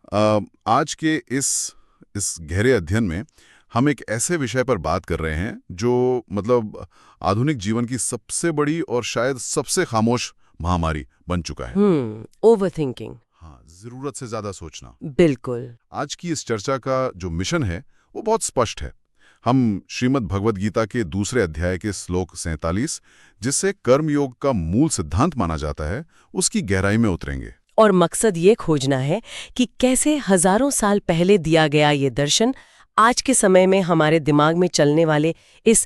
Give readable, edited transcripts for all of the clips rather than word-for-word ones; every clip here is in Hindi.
आज के इस गहरे अध्ययन में हम एक ऐसे विषय पर बात कर रहे हैं जो मतलब आधुनिक जीवन की सबसे बड़ी और शायद सबसे खामोश महामारी बन चुका है। ओवरथिंकिंग। हाँ, जरूरत से ज्यादा सोचना। बिल्कुल। आज की इस चर्चा का जो मिशन है वो बहुत स्पष्ट है। हम श्रीमद् भगवद गीता के दूसरे अध्याय के श्लोक 47, जिससे कर्मयोग का मूल सिद्धांत माना जाता है, उसकी गहराई में उतरेंगे। और मकसद ये खोजना है कि कैसे हजारों साल पहले दिया गया ये दर्शन आज के समय में हमारे दिमाग में चलने वाले इस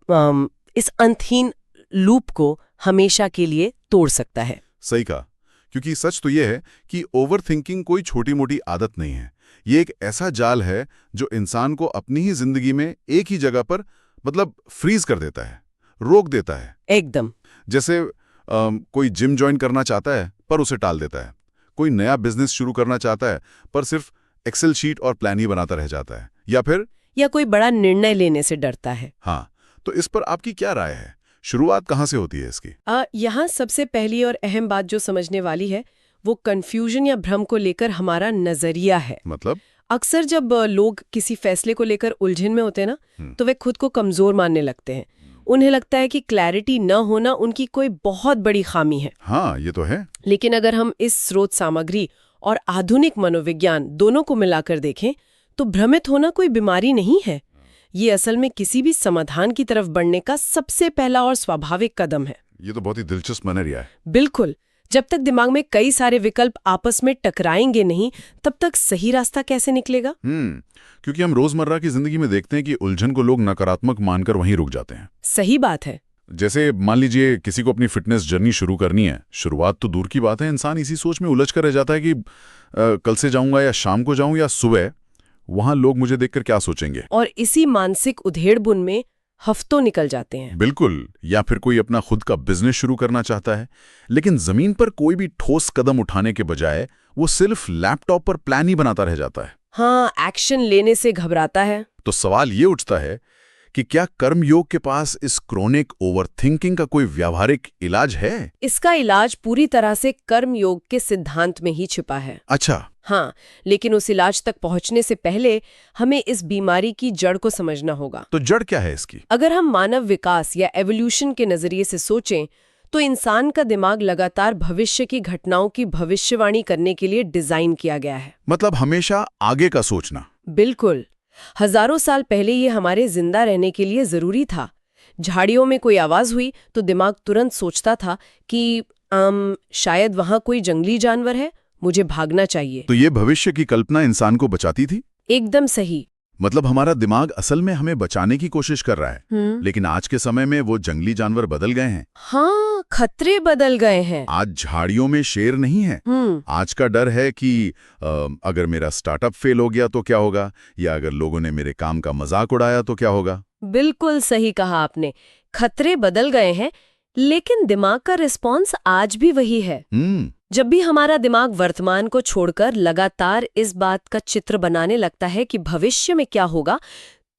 अंतहीन लूप को हमेशा के लिए तोड़ सकता है। सही कहा, क्योंकि सच तो ये है कि ओवरथिंकिंग कोई छोटी मोटी आदत नहीं है। ये एक ऐसा जाल है जो इंसान को अपनी ही जिंदगी में एक ही जगह पर मतलब फ्रीज कर देता है, रोक देता है। एकदम। जैसे कोई जिम ज्वाइन करना चाहता है पर उसे टाल देता है। कोई नया बिजनेस शुरू करना चाहता है पर सिर्फ एक्सेल शीट और प्लान ही बनाता रह जाता है। या कोई बड़ा निर्णय लेने से डरता है। हाँ, तो इस पर आपकी क्या राय है? शुरुआत कहाँ से होती है इसकी? यहाँ सबसे पहली और अहम बात जो समझने वाली है वो कंफ्यूजन या भ्रम को लेकर हमारा नजरिया है। मतलब अक्सर जब लोग किसी फैसले को लेकर उलझन में होते हैं ना, तो वे खुद को कमजोर मानने लगते हैं। उन्हें लगता है कि क्लैरिटी न होना उनकी कोई बहुत बड़ी खामी है। हाँ, ये तो है। लेकिन अगर हम इस स्रोत सामग्री और आधुनिक मनोविज्ञान दोनों को मिलाकर देखें तो भ्रमित होना कोई बीमारी नहीं है। ये असल में किसी भी समाधान की तरफ बढ़ने का सबसे पहला और स्वाभाविक कदम है। ये तो बहुत ही दिलचस्प मनरिया है। बिल्कुल। जब तक दिमाग में कई सारे विकल्प आपस में टकराएंगे नहीं, तब तक सही रास्ता कैसे निकलेगा? क्योंकि हम रोजमर्रा की जिंदगी में देखते हैं कि उलझन को लोग नकारात्मक मानकर वहीं रुक जाते हैं। सही बात है। जैसे मान लीजिए किसी को अपनी फिटनेस जर्नी शुरू करनी है। शुरुआत तो दूर की बात है, इंसान इसी सोच में उलझ कर रह जाता है कि कल से जाऊंगा या शाम को जाऊं या सुबह, वहां लोग मुझे देखकर क्या सोचेंगे। और इसी मानसिक उधेड़बुन में हफ्तों निकल जाते हैं। बिल्कुल। या फिर कोई अपना खुद का बिजनेस शुरू करना चाहता है, लेकिन जमीन पर कोई भी ठोस कदम उठाने के बजाय वो सिर्फ लैपटॉप पर प्लान ही बनाता रह जाता है। हाँ, एक्शन लेने से घबराता है। तो सवाल ये उठता है कि क्या कर्मयोग के पास इस क्रोनिक ओवरथिंकिंग का कोई व्यावहारिक इलाज है? इसका इलाज पूरी तरह से कर्मयोग के सिद्धांत में ही छिपा है। अच्छा। हाँ, लेकिन उस इलाज तक पहुंचने से पहले हमें इस बीमारी की जड़ को समझना होगा। तो जड़ क्या है इसकी? अगर हम मानव विकास या एवोल्यूशन के नजरिए से सोचें तो इंसान का दिमाग लगातार भविष्य की घटनाओं की भविष्यवाणी करने के लिए डिजाइन किया गया है। मतलब हमेशा आगे का सोचना। बिल्कुल। हजारों साल पहले ये हमारे जिंदा रहने के लिए जरूरी था। झाड़ियों में कोई आवाज हुई तो दिमाग तुरंत सोचता था कि शायद वहां कोई जंगली जानवर है, मुझे भागना चाहिए। तो ये भविष्य की कल्पना इंसान को बचाती थी? एकदम सही। मतलब हमारा दिमाग असल में हमें बचाने की कोशिश कर रहा है। लेकिन आज के समय में वो जंगली जानवर बदल गए हैं। हाँ, खतरे बदल गए हैं। आज झाड़ियों में शेर नहीं है। आज का डर है कि अगर मेरा स्टार्टअप फेल हो गया तो क्या होगा, या अगर लोगों ने मेरे काम का मजाक उड़ाया तो क्या होगा। बिल्कुल सही कहा आपने। खतरे बदल गए हैं, लेकिन दिमाग का रिस्पॉन्स आज भी वही है। जब भी हमारा दिमाग वर्तमान को छोड़कर लगातार इस बात का चित्र बनाने लगता है कि भविष्य में क्या होगा,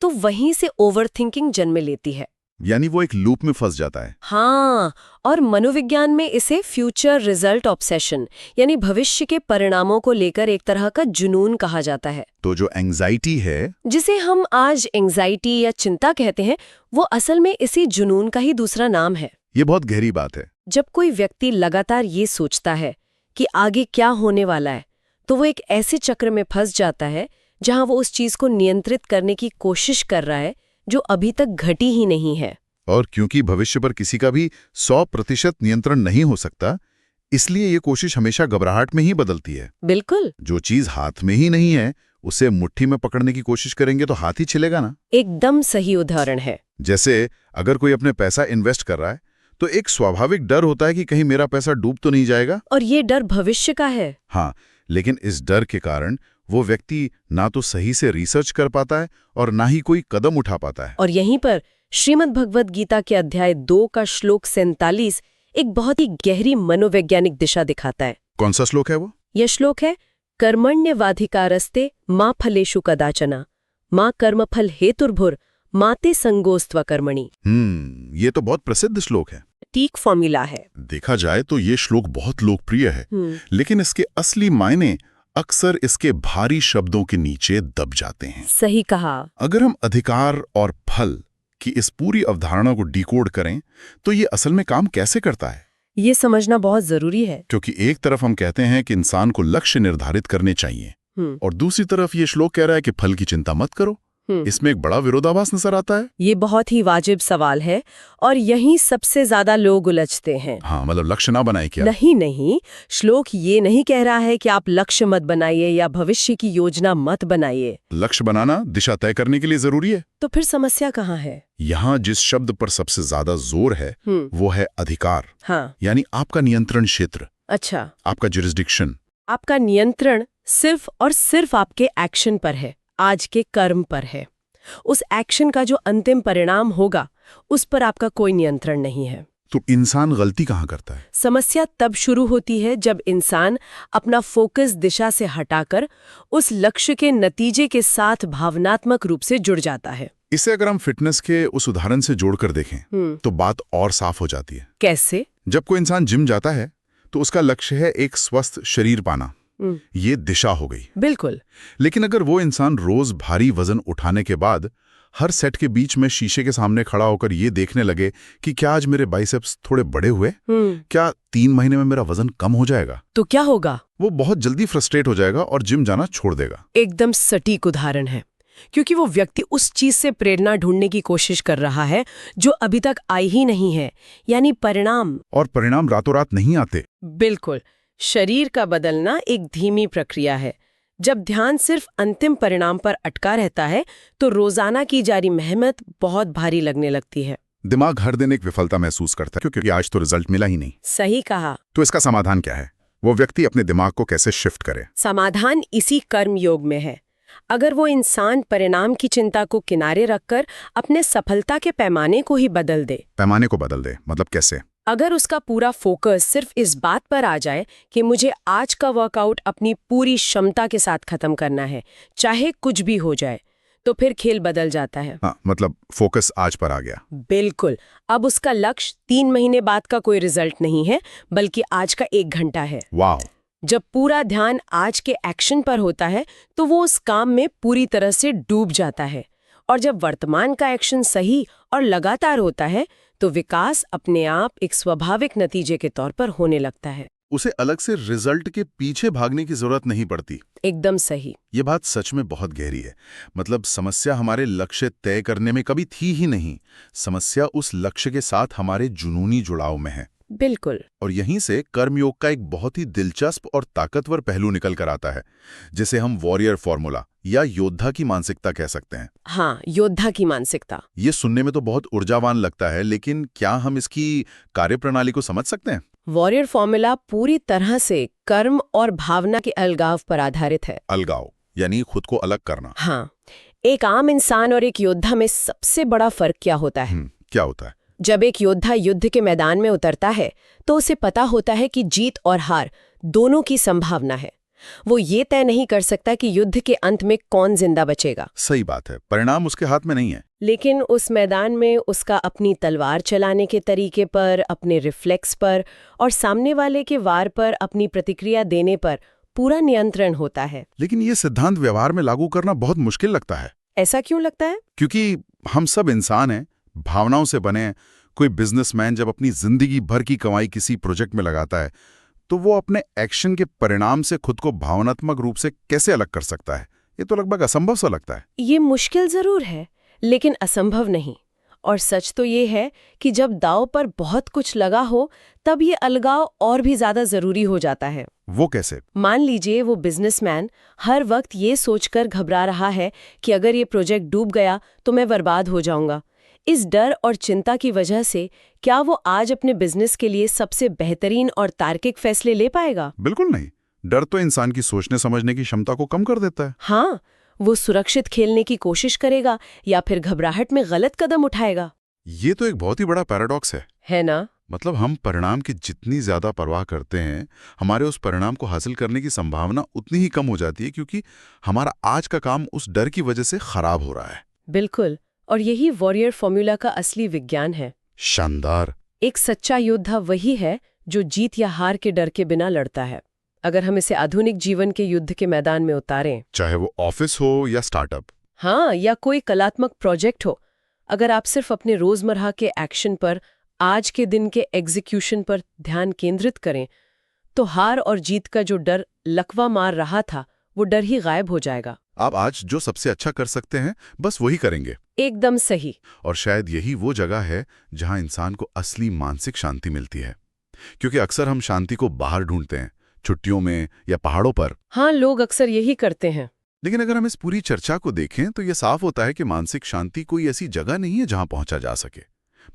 तो वहीं से ओवरथिंकिंग जन्म लेती है। यानी वो एक लूप में फंस जाता है। हाँ, और मनोविज्ञान में इसे फ्यूचर रिजल्ट ऑब्सेशन यानी भविष्य के परिणामों को लेकर एक तरह का जुनून कहा जाता है। तो जो एंग्जाइटी है, जिसे हम आज एंग्जाइटी या चिंता कहते हैं, वो असल में इसी जुनून का ही दूसरा नाम है। ये बहुत गहरी बात है। जब कोई व्यक्ति लगातार ये सोचता है कि आगे क्या होने वाला है, तो वो एक ऐसे चक्र में फंस जाता है जहां वो उस चीज को नियंत्रित करने की कोशिश कर रहा है जो अभी तक घटी ही नहीं है। और क्योंकि भविष्य पर किसी का भी 100% नियंत्रण नहीं हो सकता, इसलिए ये कोशिश हमेशा घबराहट में ही बदलती है। बिल्कुल। जो चीज हाथ में ही नहीं है उसे मुट्ठी में पकड़ने की कोशिश करेंगे तो हाथ ही छिलेगा ना। एकदम सही उदाहरण है। जैसे अगर कोई अपने पैसा इन्वेस्ट कर रहा है तो एक स्वाभाविक डर होता है कि कहीं मेरा पैसा डूब तो नहीं जाएगा। और ये डर भविष्य का है। हाँ, लेकिन इस डर के कारण वो व्यक्ति ना तो सही से रिसर्च कर पाता है और ना ही कोई कदम उठा पाता है। और यहीं पर श्रीमद् भगवद गीता के अध्याय 2 का श्लोक 47 एक बहुत ही गहरी मनोवैज्ञानिक दिशा दिखाता है। कौन सा श्लोक है वो? यह श्लोक है कर्मण्यवाधिकारस्ते मां फलेषु कदाचन मां कर्मफल हेतुर्भुर माते संगोस्त्व कर्मणि। ये तो बहुत प्रसिद्ध श्लोक है। ठीक फॉर्मूला है। देखा जाए तो ये श्लोक बहुत लोकप्रिय है, लेकिन इसके असली मायने अक्सर इसके भारी शब्दों के नीचे दब जाते हैं। सही कहा। अगर हम अधिकार और फल की इस पूरी अवधारणा को डिकोड करें तो ये असल में काम कैसे करता है, ये समझना बहुत जरूरी है। क्योंकि एक तरफ हम कहते हैं कि इंसान को लक्ष्य निर्धारित करने चाहिए और दूसरी तरफ ये श्लोक कह रहा है कि फल की चिंता मत करो। इसमें एक बड़ा विरोधाभास नजर आता है। ये बहुत ही वाजिब सवाल है और यहीं सबसे ज्यादा लोग उलझते हैं। हाँ, मतलब लक्ष्य ना बनाए क्या? नहीं, श्लोक ये नहीं कह रहा है कि आप लक्ष्य मत बनाइए या भविष्य की योजना मत बनाइए। लक्ष्य बनाना दिशा तय करने के लिए जरूरी है। तो फिर समस्या कहाँ है? यहाँ जिस शब्द पर सबसे ज्यादा जोर है वो है अधिकार। हाँ। यानी आपका नियंत्रण क्षेत्र। अच्छा। आपका जुरिस्डिक्शन। आपका नियंत्रण सिर्फ और सिर्फ आपके एक्शन पर है, आज के कर्म पर है। उस एक्शन का जो अंतिम परिणाम होगा उस पर आपका कोई नियंत्रण नहीं है। तो इंसान गलती कहाँ करता है? समस्या तब शुरू होती है जब इंसान अपना फोकस दिशा से हटाकर उस लक्ष्य के नतीजे के साथ भावनात्मक रूप से जुड़ जाता है। इसे अगर हम फिटनेस के उस उदाहरण से जोड़कर देखें तो बात और साफ हो जाती है। कैसे? जब कोई इंसान जिम जाता है तो उसका लक्ष्य है एक स्वस्थ शरीर पाना। ये दिशा हो गई। बिल्कुल। लेकिन अगर वो इंसान रोज भारी वजन उठाने के बाद हर सेट के बीच में शीशे के सामने खड़ा होकर ये देखने लगे कि क्या आज मेरे बाइसेप्स थोड़े बड़े हुए, क्या 3 महीने में मेरा वजन कम हो जाएगा, तो क्या होगा? वो बहुत जल्दी फ्रस्ट्रेट हो जाएगा और जिम जाना छोड़ देगा। एकदम सटीक उदाहरण है, क्योंकि वो व्यक्ति उस चीज से प्रेरणा ढूंढने की कोशिश कर रहा है जो अभी तक आई ही नहीं है, यानी परिणाम। और परिणाम रातों रात नहीं आते। बिल्कुल। शरीर का बदलना एक धीमी प्रक्रिया है। जब ध्यान सिर्फ अंतिम परिणाम पर अटका रहता है तो रोजाना की जारी मेहनत बहुत भारी लगने लगती है। दिमाग हर दिन एक विफलता महसूस करता है क्योंकि आज तो रिजल्ट मिला ही नहीं। सही कहा। तो इसका समाधान क्या है? वो व्यक्ति अपने दिमाग को कैसे शिफ्ट करे? समाधान इसी कर्म योग में है। अगर वो इंसान परिणाम की चिंता को किनारे रखकर अपने सफलता के पैमाने को ही बदल दे। पैमाने को बदल दे मतलब कैसे? अगर उसका पूरा फोकस सिर्फ इस बात पर आ जाए कि मुझे आज का वर्कआउट अपनी पूरी क्षमता के साथ खत्म करना है, चाहे कुछ भी हो जाए, तो फिर खेल बदल जाता है। हाँ, मतलब फोकस आज पर आ गया। बिल्कुल। अब उसका लक्ष्य 3 महीने बाद का कोई रिजल्ट नहीं है, बल्कि आज का 1 घंटा है। वाह! जब पूरा ध्यान आज के एक्शन पर होता है तो वो उस काम में पूरी तरह से डूब जाता है। और जब वर्तमान का एक्शन सही और लगातार होता है तो विकास अपने आप एक स्वाभाविक नतीजे के तौर पर होने लगता है। उसे अलग से रिजल्ट के पीछे भागने की जरूरत नहीं पड़ती। एकदम सही। ये बात सच में बहुत गहरी है। मतलब समस्या हमारे लक्ष्य तय करने में कभी थी ही नहीं। समस्या उस लक्ष्य के साथ हमारे जुनूनी जुड़ाव में है। बिल्कुल। और यहीं से कर्मयोग का एक बहुत ही दिलचस्प और ताकतवर पहलू निकल कर आता है, जिसे हम वॉरियर फॉर्मूला या योद्धा की मानसिकता कह सकते हैं। हाँ, योद्धा की मानसिकता। ये सुनने में तो बहुत ऊर्जावान लगता है, लेकिन क्या हम इसकी कार्यप्रणाली को समझ सकते हैं? वॉरियर फॉर्मूला पूरी तरह से कर्म और भावना के अलगाव पर आधारित है। अलगाव यानी खुद को अलग करना। हाँ। एक आम इंसान और एक योद्धा में सबसे बड़ा फर्क क्या होता है? क्या होता है? जब एक योद्धा युद्ध के मैदान में उतरता है तो उसे पता होता है कि जीत और हार दोनों की संभावना है। वो ये तय नहीं कर सकता कि युद्ध के अंत में कौन जिंदा बचेगा। सही बात है, परिणाम उसके हाथ में नहीं है। लेकिन उस मैदान में उसका अपनी तलवार चलाने के तरीके पर, अपने रिफ्लेक्स पर और सामने वाले के वार पर अपनी प्रतिक्रिया देने पर पूरा नियंत्रण होता है। लेकिन ये सिद्धांत व्यवहार में लागू करना बहुत मुश्किल लगता है। ऐसा क्यों लगता है? क्योंकि हम सब इंसान हैं, भावनाओं से बने। कोई बिजनेसमैन जब अपनी जिंदगी भर की कमाई किसी प्रोजेक्ट में लगाता है तो वो अपने एक्शन के परिणाम से खुद को भावनात्मक रूप से कैसे अलग कर सकता है? ये तो लगभग असंभव सा लगता है। ये मुश्किल जरूर है, लेकिन असंभव नहीं। और सच तो ये है कि जब दांव पर बहुत कुछ लगा हो तब ये अलगाव और भी ज्यादा जरूरी हो जाता है। वो कैसे? मान लीजिए वो बिजनेसमैन हर वक्त ये सोचकर घबरा रहा है कि अगर ये प्रोजेक्ट डूब गया तो मैं बर्बाद हो जाऊंगा। इस डर और चिंता की वजह से क्या वो आज अपने बिजनेस के लिए सबसे बेहतरीन और तार्किक फैसले ले पाएगा? बिल्कुल नहीं। डर तो इंसान की सोचने समझने की क्षमता को कम कर देता है। हाँ, वो सुरक्षित खेलने की कोशिश करेगा या फिर घबराहट में गलत कदम उठाएगा। ये तो एक बहुत ही बड़ा पैराडॉक्स है ना? मतलब हम परिणाम की जितनी ज्यादा परवाह करते हैं, हमारे उस परिणाम को हासिल करने की संभावना उतनी ही कम हो जाती है, क्योंकि हमारा आज का काम उस डर की वजह से खराब हो रहा है। बिल्कुल। और यही वॉरियर फॉर्मूला का असली विज्ञान है। शानदार। एक सच्चा योद्धा वही है जो जीत या हार के डर के बिना लड़ता है। अगर हम इसे आधुनिक जीवन के युद्ध के मैदान में उतारें, चाहे वो ऑफिस हो या स्टार्टअप। हाँ, या कोई कलात्मक प्रोजेक्ट हो, अगर आप सिर्फ अपने रोजमर्रा के एक्शन पर, आज के दिन के एग्जीक्यूशन पर ध्यान केंद्रित करें, तो हार और जीत का जो डर लकवा मार रहा था, वो डर ही गायब हो जाएगा। आप आज जो सबसे अच्छा कर सकते हैं बस वही करेंगे। एकदम सही। और शायद यही वो जगह है जहां इंसान को असली मानसिक शांति मिलती है, क्योंकि अक्सर हम शांति को बाहर ढूंढते हैं, छुट्टियों में या पहाड़ों पर। हाँ, लोग अक्सर यही करते हैं। लेकिन अगर हम इस पूरी चर्चा को देखें तो यह साफ होता है कि मानसिक शांति कोई ऐसी जगह नहीं है जहां पहुंचा जा सके,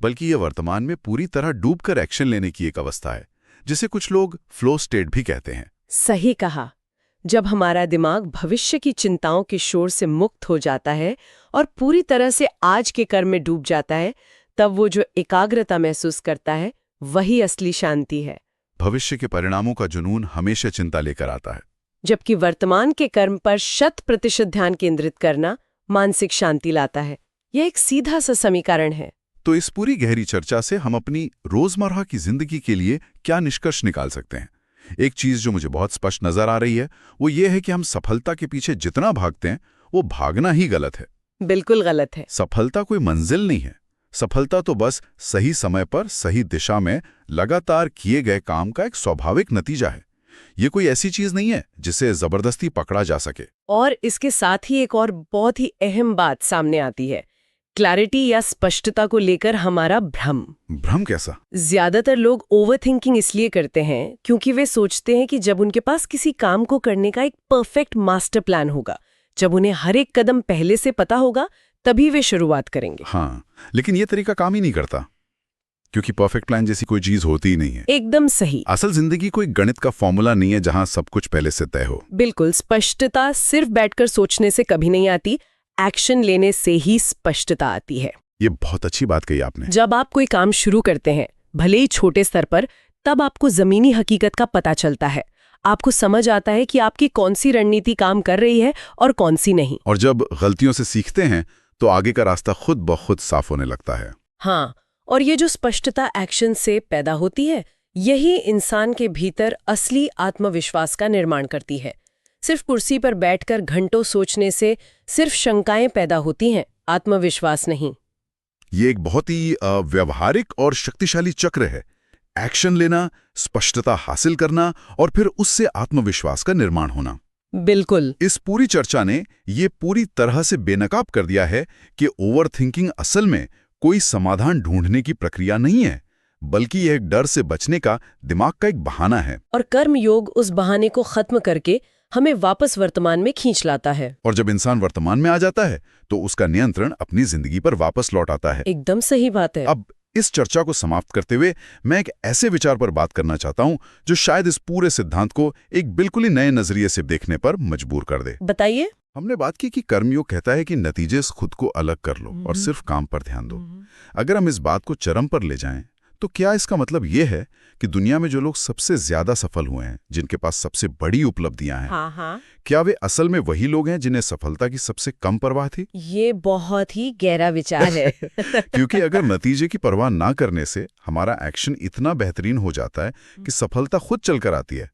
बल्कि यह वर्तमान में पूरी तरह डूबकर एक्शन लेने की एक अवस्था है, जिसे कुछ लोग फ्लो स्टेट भी कहते हैं। सही कहा। जब हमारा दिमाग भविष्य की चिंताओं के शोर से मुक्त हो जाता है और पूरी तरह से आज के कर्म में डूब जाता है, तब वो जो एकाग्रता महसूस करता है, वही असली शांति है। भविष्य के परिणामों का जुनून हमेशा चिंता लेकर आता है, जबकि वर्तमान के कर्म पर 100% ध्यान केंद्रित करना मानसिक शांति लाता है। यह एक सीधा सा समीकरण है। तो इस पूरी गहरी चर्चा से हम अपनी रोजमर्रा की जिंदगी के लिए क्या निष्कर्ष निकाल सकते हैं? एक चीज जो मुझे बहुत स्पष्ट नजर आ रही है वो ये है कि हम सफलता के पीछे जितना भागते हैं वो भागना ही गलत है। बिल्कुल गलत है। सफलता कोई मंजिल नहीं है। सफलता तो बस सही समय पर सही दिशा में लगातार किए गए काम का एक स्वाभाविक नतीजा है। ये कोई ऐसी चीज नहीं है जिसे जबरदस्ती पकड़ा जा सके। और इसके साथ ही एक और बहुत ही अहम बात सामने आती है, क्लैरिटी या स्पष्टता को लेकर हमारा भ्रम। भ्रम कैसा? ज्यादातर लोग ओवरथिंकिंग इसलिए करते हैं क्योंकि वे सोचते हैं कि जब उनके पास किसी काम को करने का एक परफेक्ट मास्टर प्लान होगा, जब उन्हें हर एक कदम पहले से पता होगा, तभी वे शुरुआत करेंगे। हाँ, लेकिन ये तरीका काम ही नहीं करता, क्योंकि परफेक्ट प्लान जैसी कोई चीज होती ही नहीं है। एकदम सही। असल जिंदगी कोई गणित का फॉर्मूला नहीं है जहां सब कुछ पहले से तय हो। बिल्कुल। स्पष्टता सिर्फ बैठकर सोचने से कभी नहीं आती, एक्शन लेने से ही स्पष्टता आती है। ये बहुत अच्छी बात कही आपने। जब आप कोई काम शुरू करते हैं, भले ही छोटे स्तर पर, तब आपको जमीनी हकीकत का पता चलता है। आपको समझ आता है कि आपकी कौन सी रणनीति काम कर रही है और कौन सी नहीं। और जब गलतियों से सीखते हैं तो आगे का रास्ता खुद ब खुद साफ होने लगता है। हाँ, और ये जो स्पष्टता एक्शन से पैदा होती है, यही इंसान के भीतर असली आत्मविश्वास का निर्माण करती है। सिर्फ कुर्सी पर बैठकर घंटों सोचने से सिर्फ शंकाएं पैदा होती हैं, आत्मविश्वास नहीं। ये एक बहुत ही व्यवहारिक और शक्तिशाली चक्र है। एक्शन लेना, स्पष्टता हासिल करना और फिर उससे आत्मविश्वास का निर्माण होना। बिल्कुल। इस पूरी चर्चा ने ये पूरी तरह से बेनकाब कर दिया है कि ओवरथिंकिंग असल में कोई समाधान ढूंढने की प्रक्रिया नहीं है, बल्कि यह एक डर से बचने का दिमाग का एक बहाना है। और कर्म योग उस बहाने को खत्म करके हमें वापस वर्तमान में खींच लाता है। और जब इंसान वर्तमान में आ जाता है तो उसका नियंत्रण अपनी जिंदगी पर वापस लौट आता है। एकदम सही बात है। अब इस चर्चा को समाप्त करते हुए मैं एक ऐसे विचार पर बात करना चाहता हूं जो शायद इस पूरे सिद्धांत को एक बिल्कुल ही नए नजरिए से देखने पर मजबूर कर दे। बताइए। हमने बात की कि कर्मयोग कहता है कि नतीजे से खुद को अलग कर लो और सिर्फ काम पर ध्यान दो। अगर हम इस बात को चरम पर ले जाएं तो क्या इसका मतलब ये है कि दुनिया में जो लोग सबसे ज्यादा सफल हुए हैं, जिनके पास सबसे बड़ी उपलब्धियां हैं, हाँ। क्या वे असल में वही लोग हैं जिन्हें सफलता की सबसे कम परवाह थी? ये बहुत ही गहरा विचार है। क्योंकि अगर नतीजे की परवाह ना करने से हमारा एक्शन इतना बेहतरीन हो जाता है कि सफलता खुद चलकर आती है,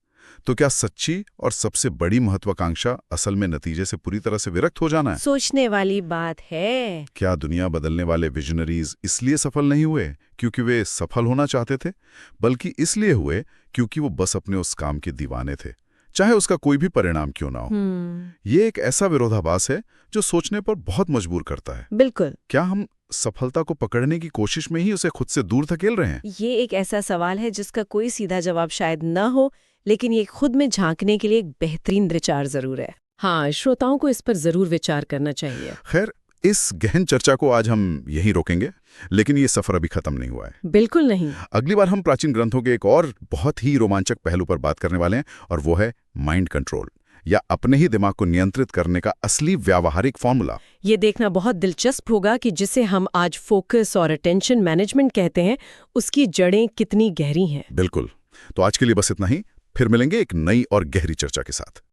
तो क्या सच्ची और सबसे बड़ी महत्वाकांक्षा असल में नतीजे से पूरी तरह से विरक्त हो जाना है? सोचने वाली बात है। क्या दुनिया बदलने वाले विजनरीज इसलिए सफल नहीं हुए क्योंकि वे सफल होना चाहते थे, बल्कि इसलिए हुए क्योंकि वो बस अपने उस काम के दीवाने थे, चाहे उसका कोई भी परिणाम क्यों ना हो? ये एक ऐसा विरोधाभास है जो सोचने पर बहुत मजबूर करता है। बिल्कुल। क्या हम सफलता को पकड़ने की कोशिश में ही उसे खुद से दूर धकेल रहे हैं? ये एक ऐसा सवाल है जिसका कोई सीधा जवाब शायद न हो, लेकिन ये खुद में झांकने के लिए एक बेहतरीन विचार जरूर है। हाँ, श्रोताओं को इस पर जरूर विचार करना चाहिए। खैर, इस गहन चर्चा को आज हम यहीं रोकेंगे, लेकिन ये सफर अभी खत्म नहीं हुआ है। बिल्कुल नहीं। अगली बार हम प्राचीन ग्रंथों के एक और बहुत ही रोमांचक पहलू पर बात करने वाले हैं, और वो है माइंड कंट्रोल, या अपने ही दिमाग को नियंत्रित करने का असली व्यावहारिक फॉर्मूला। ये देखना बहुत दिलचस्प होगा कि जिसे हम आज फोकस और अटेंशन मैनेजमेंट कहते हैं, उसकी जड़ें कितनी गहरी हैं। बिल्कुल। तो आज के लिए बस इतना ही। फिर मिलेंगे एक नई और गहरी चर्चा के साथ।